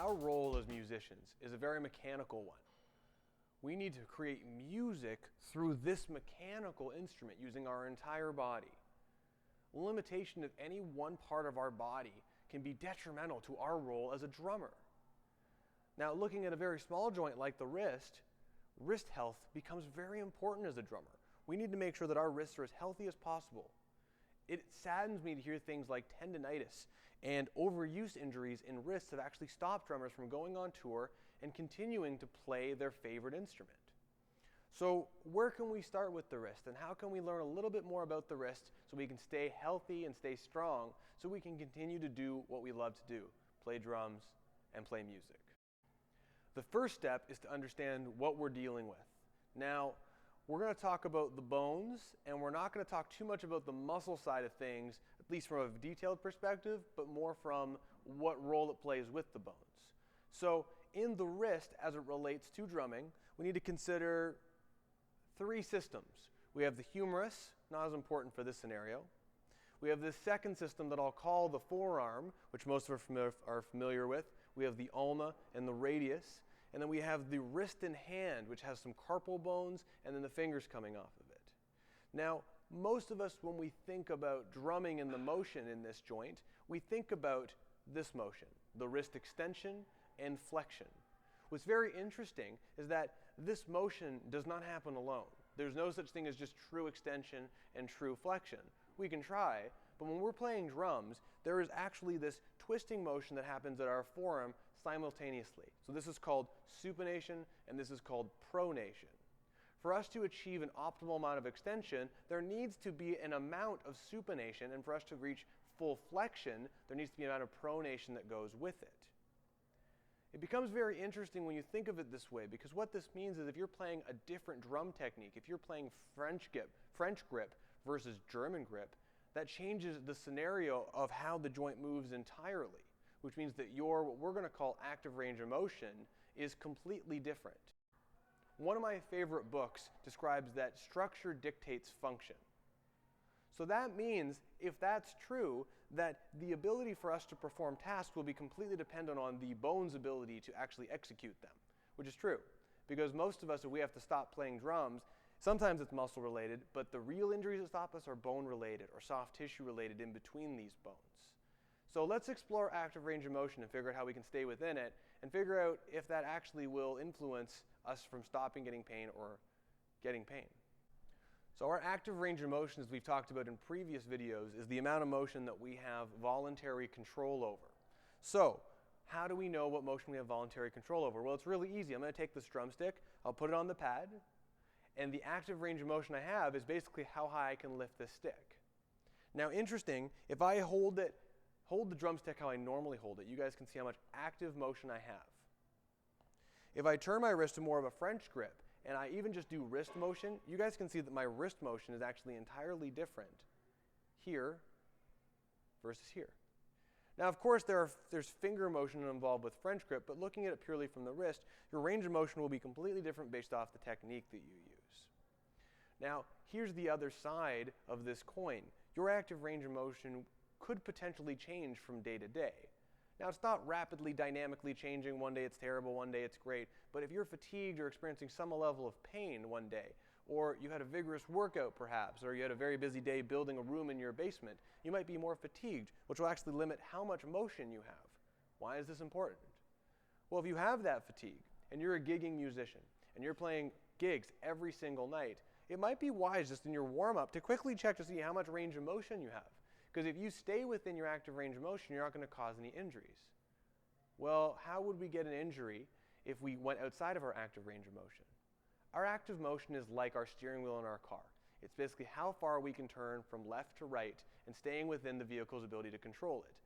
Our role as musicians is a very mechanical one. We need to create music through this mechanical instrument using our entire body. Limitation of any one part of our body can be detrimental to our role as a drummer. Now, looking at a very small joint like the wrist health becomes very important as a drummer. We need to make sure that our wrists are as healthy as possible. It saddens me to hear things like tendinitis and overuse injuries in wrists have actually stopped drummers from going on tour and continuing to play their favorite instrument. So where can we start with the wrist, and how can we learn a little bit more about the wrist so we can stay healthy and stay strong so we can continue to do what we love to do, play drums and play music? The first step is to understand what we're dealing with. Now, we're going to talk about the bones, and we're not going to talk too much about the muscle side of things, at least from a detailed perspective, but more from what role it plays with the bones. So in the wrist, as it relates to drumming, we need to consider three systems. We have the humerus, not as important for this scenario. We have this second system that I'll call the forearm, which most of us are familiar with. We have the ulna and the radius. And then we have the wrist and hand, which has some carpal bones, and then the fingers coming off of it. Now, most of us, when we think about drumming and the motion in this joint, we think about this motion, the wrist extension and flexion. What's very interesting is that this motion does not happen alone. There's no such thing as just true extension and true flexion. We can try, but when we're playing drums, there is actually this twisting motion that happens at our forearm simultaneously. So this is called supination, and this is called pronation. For us to achieve an optimal amount of extension, there needs to be an amount of supination, and for us to reach full flexion, there needs to be an amount of pronation that goes with it. It becomes very interesting when you think of it this way, because what this means is if you're playing a different drum technique, if you're playing French grip versus German grip, that changes the scenario of how the joint moves entirely, which means that your, what we're going to call active range of motion, is completely different. One of my favorite books describes that structure dictates function. So that means, if that's true, that the ability for us to perform tasks will be completely dependent on the bone's ability to actually execute them, which is true. Because most of us, if we have to stop playing drums, sometimes it's muscle related, but the real injuries that stop us are bone related or soft tissue related in between these bones. So let's explore active range of motion and figure out how we can stay within it and figure out if that actually will influence us from stopping getting pain or getting pain. So our active range of motion, as we've talked about in previous videos, is the amount of motion that we have voluntary control over. So how do we know what motion we have voluntary control over? Well, it's really easy. I'm going to take this drumstick, I'll put it on the pad, and the active range of motion I have is basically how high I can lift this stick. Now, interesting, if I hold the drumstick how I normally hold it, you guys can see how much active motion I have. If I turn my wrist to more of a French grip, and I even just do wrist motion, you guys can see that my wrist motion is actually entirely different here versus here. Now, of course, there's finger motion involved with French grip, but looking at it purely from the wrist, your range of motion will be completely different based off the technique that you use. Now, here's the other side of this coin. Your active range of motion could potentially change from day to day. Now, it's not rapidly, dynamically changing. One day it's terrible, one day it's great. But if you're fatigued or experiencing some level of pain one day, or you had a vigorous workout perhaps, or you had a very busy day building a room in your basement, you might be more fatigued, which will actually limit how much motion you have. Why is this important? Well, if you have that fatigue, and you're a gigging musician, and you're playing gigs every single night, it might be wise just in your warm-up to quickly check to see how much range of motion you have. Because if you stay within your active range of motion, you're not going to cause any injuries. Well, how would we get an injury if we went outside of our active range of motion? Our active motion is like our steering wheel in our car. It's basically how far we can turn from left to right and staying within the vehicle's ability to control it.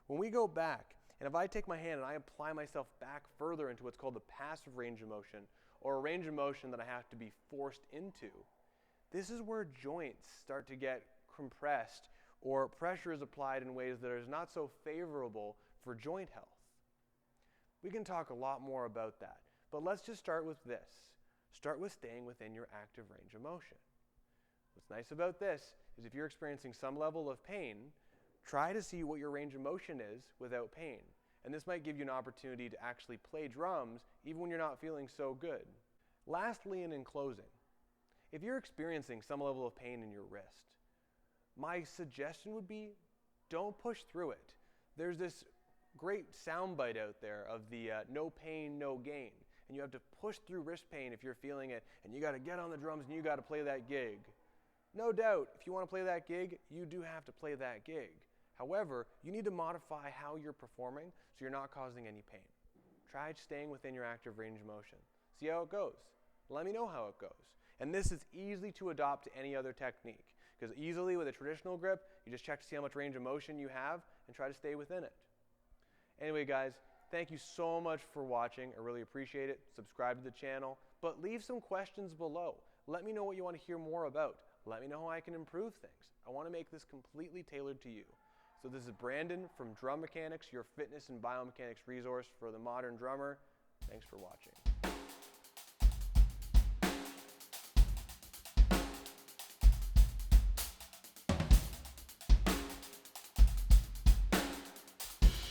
When we go back, and if I take my hand and I apply myself back further into what's called the passive range of motion, or a range of motion that I have to be forced into, this is where joints start to get compressed or pressure is applied in ways that is not so favorable for joint health. We can talk a lot more about that, but let's just start with this. Start with staying within your active range of motion. What's nice about this is if you're experiencing some level of pain, try to see what your range of motion is without pain. and this might give you an opportunity to actually play drums even when you're not feeling so good. Lastly, and in closing, if you're experiencing some level of pain in your wrist, my suggestion would be don't push through it. There's this great soundbite out there of the no pain, no gain. And you have to push through wrist pain if you're feeling it, and you got to get on the drums and you got to play that gig. No doubt, if you want to play that gig, you do have to play that gig. However, you need to modify how you're performing so you're not causing any pain. Try staying within your active range of motion. See how it goes. Let me know how it goes. And this is easy to adopt to any other technique, because easily with a traditional grip, you just check to see how much range of motion you have and try to stay within it. Anyway, guys, thank you so much for watching. I really appreciate it. Subscribe to the channel, but leave some questions below. Let me know what you want to hear more about. Let me know how I can improve things. I want to make this completely tailored to you. So this is Brandon from Drum Mechanics, your fitness and biomechanics resource for the modern drummer. Thanks for watching.